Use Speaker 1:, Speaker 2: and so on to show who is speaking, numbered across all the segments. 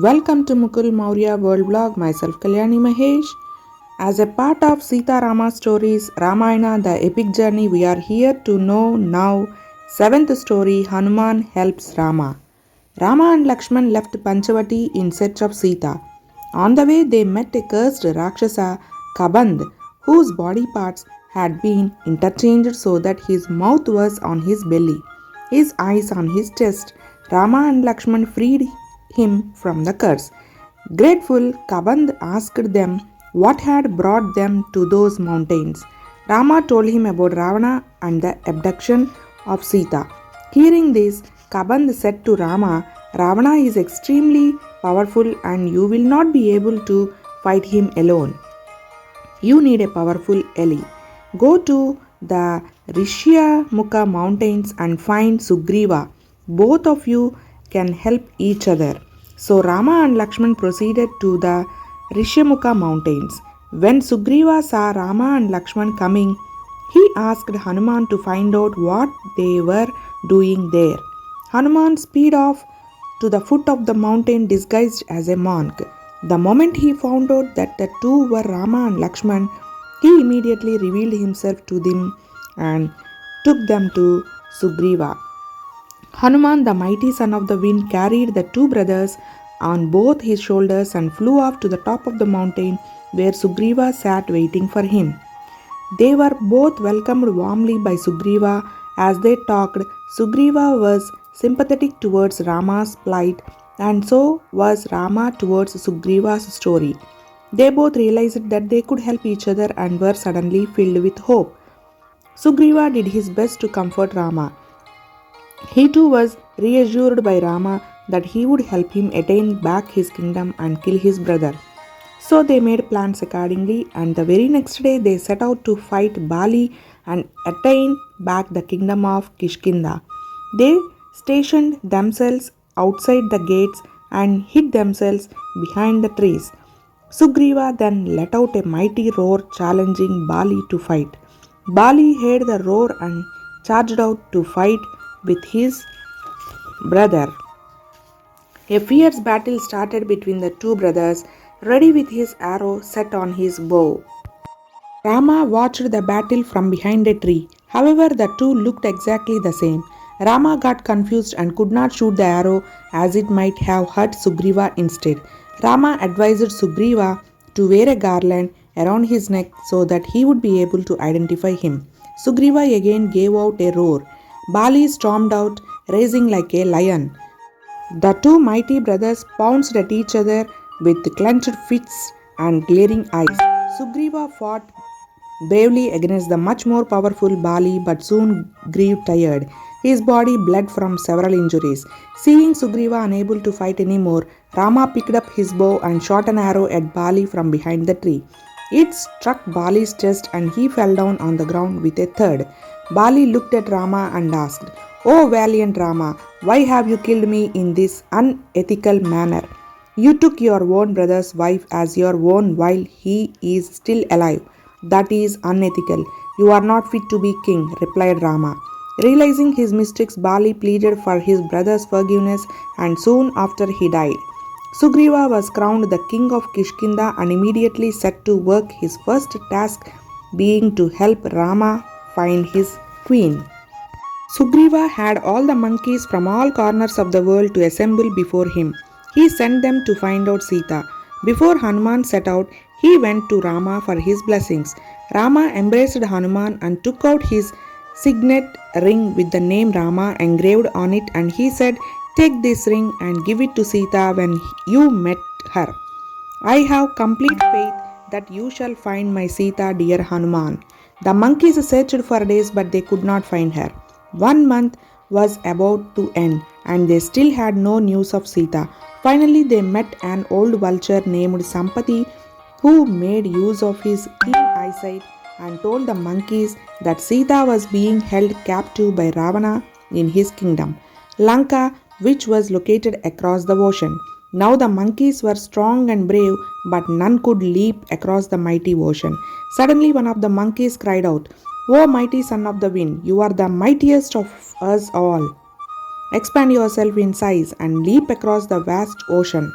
Speaker 1: Welcome to Mukul Maurya World Vlog. Myself Kalyani Mahesh. As a part of Sita Rama stories, Ramayana, the epic journey, we are here to know now. Seventh story, Hanuman helps Rama. Rama and Lakshman left Panchavati in search of Sita. On the way, they met a cursed Rakshasa, Kaband, whose body parts had been interchanged so that his mouth was on his belly, his eyes on his chest. Rama and Lakshman freed him from the curse. Grateful, Kaband asked them what had brought them to those mountains. Rama told him about Ravana and the abduction of Sita. Hearing this, Kaband said to Rama, Ravana is extremely powerful and you will not be able to fight him alone. You need a powerful ally. Go to the Rishyamukha mountains and find Sugriva. Both of you can help each other. So Rama and Lakshman proceeded to the Rishyamukha mountains. When Sugriva saw Rama and Lakshman coming, he asked Hanuman to find out what they were doing there. Hanuman sped off to the foot of the mountain disguised as a monk. The moment he found out that the two were Rama and Lakshman, he immediately revealed himself to them and took them to Sugriva. Hanuman, the mighty son of the wind, carried the two brothers on both his shoulders and flew off to the top of the mountain where Sugriva sat waiting for him. They were both welcomed warmly by Sugriva. As they talked, Sugriva was sympathetic towards Rama's plight, and so was Rama towards Sugriva's story. They both realized that they could help each other and were suddenly filled with hope. Sugriva did his best to comfort Rama. He too was reassured by Rama that he would help him attain back his kingdom and kill his brother. So they made plans accordingly, and the very next day they set out to fight Bali and attain back the kingdom of Kishkinda. They stationed themselves outside the gates and hid themselves behind the trees. Sugriva then let out a mighty roar challenging Bali to fight. Bali heard the roar and charged out to fight with his brother. A fierce battle started between the two brothers, ready with his arrow set on his bow. Rama watched the battle from behind a tree. However, the two looked exactly the same. Rama got confused and could not shoot the arrow as it might have hurt Sugriva instead. Rama advised Sugriva to wear a garland around his neck so that he would be able to identify him. Sugriva again gave out a roar. Bali stormed out, racing like a lion. The two mighty brothers pounced at each other with clenched fists and glaring eyes. Sugriva fought bravely against the much more powerful Bali but soon grew tired. His body bled from several injuries. Seeing Sugriva unable to fight anymore, Rama picked up his bow and shot an arrow at Bali from behind the tree. It struck Bali's chest and he fell down on the ground with a thud. Bali looked at Rama and asked, "Oh valiant Rama, why have you killed me in this unethical manner? You took your own brother's wife as your own while he is still alive. That is unethical. You are not fit to be king," replied Rama. Realizing his mistakes, Bali pleaded for his brother's forgiveness and soon after he died. Sugriva was crowned the king of Kishkinda and immediately set to work, his first task being to help Rama find his queen. Sugriva had all the monkeys from all corners of the world to assemble before him. He sent them to find out Sita. Before Hanuman set out, he went to Rama for his blessings. Rama embraced Hanuman and took out his signet ring with the name Rama engraved on it, and he said, "Take this ring and give it to Sita when you met her. I have complete faith that you shall find my Sita, dear Hanuman." The monkeys searched for days but they could not find her. 1 month was about to end and they still had no news of Sita. Finally, they met an old vulture named Sampati who made use of his keen eyesight and told the monkeys that Sita was being held captive by Ravana in his kingdom, Lanka, which was located across the ocean. Now the monkeys were strong and brave, but none could leap across the mighty ocean. Suddenly one of the monkeys cried out, "O mighty son of the wind, you are the mightiest of us all. Expand yourself in size and leap across the vast ocean."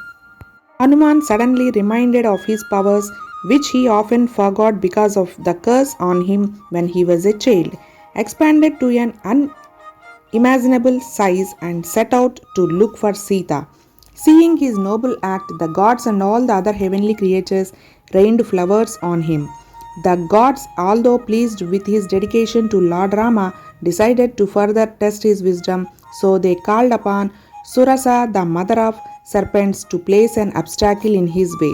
Speaker 1: Hanuman suddenly reminded of his powers, which he often forgot because of the curse on him when he was a child, expanded to an unimaginable size and set out to look for Sita. Seeing his noble act, the gods and all the other heavenly creatures rained flowers on him. The gods, although pleased with his dedication to Lord Rama, decided to further test his wisdom, so they called upon Surasa, the mother of serpents, to place an obstacle in his way.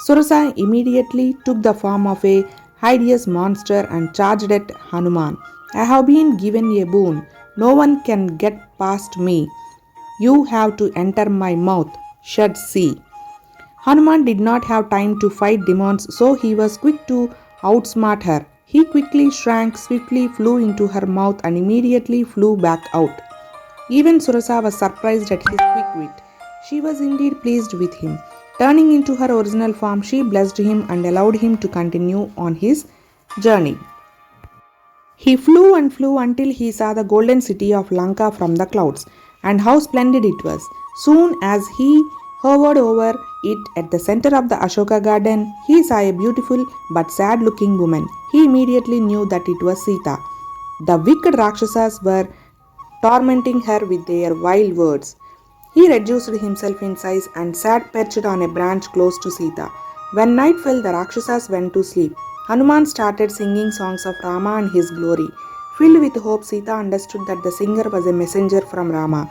Speaker 1: Surasa immediately took the form of a hideous monster and charged at Hanuman. I have been given a boon. No one can get past me. You have to enter my mouth. Should see. Hanuman did not have time to fight demons, so he was quick to outsmart her. He quickly shrank, swiftly flew into her mouth, and immediately flew back out. Even Surasa was surprised at his quick wit. She was indeed pleased with him. Turning into her original form, she blessed him and allowed him to continue on his journey. He flew and flew until he saw the golden city of Lanka from the clouds, and how splendid it was. Soon as he hovered over it at the center of the Ashoka garden, he saw a beautiful but sad looking woman. He immediately knew that it was Sita. The wicked Rakshasas were tormenting her with their vile words. He reduced himself in size and sat perched on a branch close to Sita. When night fell, the Rakshasas went to sleep. Hanuman started singing songs of Rama and his glory. Filled with hope, Sita understood that the singer was a messenger from Rama.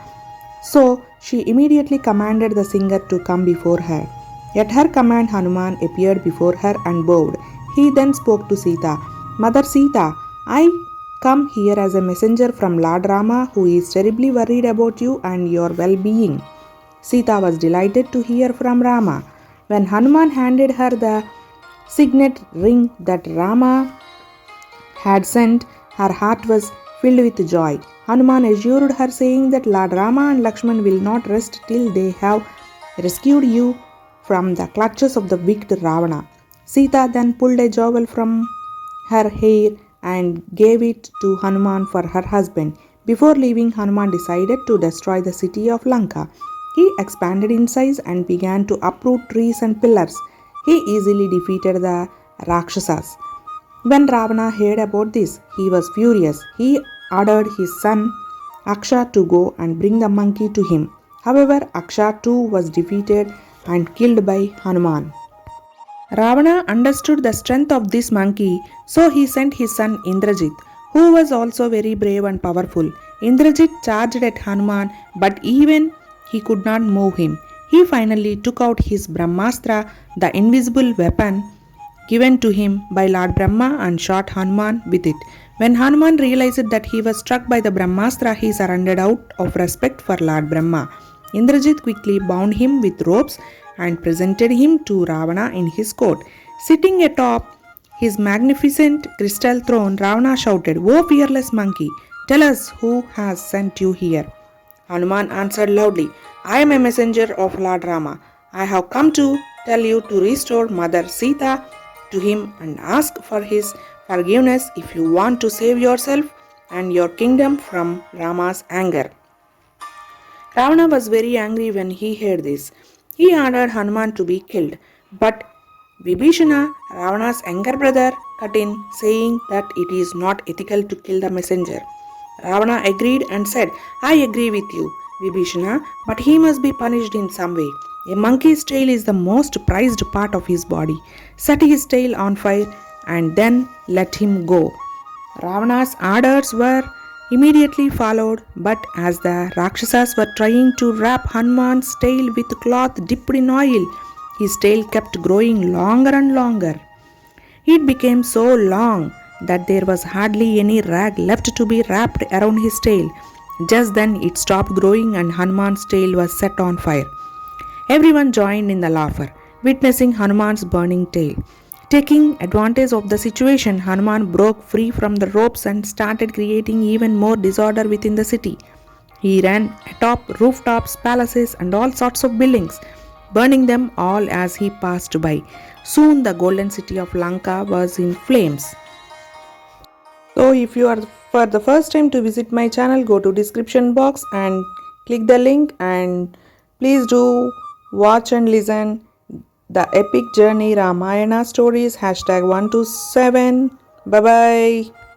Speaker 1: So she immediately commanded the singer to come before her. At her command, Hanuman appeared before her and bowed. He then spoke to Sita. Mother Sita, I come here as a messenger from Lord Rama, who is terribly worried about you and your well-being. Sita was delighted to hear from Rama. When Hanuman handed her the signet ring that Rama had sent, her heart was filled with joy. Hanuman assured her, saying that Lord Rama and Lakshman will not rest till they have rescued you from the clutches of the wicked Ravana. Sita then pulled a jewel from her hair and gave it to Hanuman for her husband. Before leaving, Hanuman decided to destroy the city of Lanka. He expanded in size and began to uproot trees and pillars. He easily defeated the Rakshasas. When Ravana heard about this, he was furious. He ordered his son Aksha to go and bring the monkey to him. However, Aksha too was defeated and killed by Hanuman. Ravana understood the strength of this monkey, so he sent his son Indrajit, who was also very brave and powerful. Indrajit charged at Hanuman, but even he could not move him. He finally took out his Brahmastra, the invisible weapon given to him by Lord Brahma, and shot Hanuman with it. When Hanuman realized that he was struck by the Brahmastra, he surrendered out of respect for Lord Brahma. Indrajit quickly bound him with ropes and presented him to Ravana in his court. Sitting atop his magnificent crystal throne, Ravana shouted, "O fearless monkey, tell us who has sent you here." Hanuman answered loudly, "I am a messenger of Lord Rama. I have come to tell you to restore Mother Sita to him and ask for his forgiveness if you want to save yourself and your kingdom from Rama's anger." Ravana was very angry when he heard this. He ordered Hanuman to be killed, but Vibhishana, Ravana's younger brother, cut in, saying that it is not ethical to kill the messenger. Ravana agreed and said, "I agree with you, Vibhishana, but he must be punished in some way. A monkey's tail is the most prized part of his body. Set his tail on fire and then let him go." Ravana's orders were immediately followed, but as the Rakshasas were trying to wrap Hanuman's tail with cloth dipped in oil, his tail kept growing longer and longer. It became so long that there was hardly any rag left to be wrapped around his tail. Just then it stopped growing and Hanuman's tail was set on fire. Everyone joined in the laughter, witnessing Hanuman's burning tail. Taking advantage of the situation, Hanuman broke free from the ropes and started creating even more disorder within the city. He ran atop rooftops, palaces, and all sorts of buildings, burning them all as he passed by. Soon the golden city of Lanka was in flames. So if you are for the first time to visit my channel, go to description box and click the link, and please do watch and listen the Epic Journey Ramayana stories #1 to 7. Bye bye.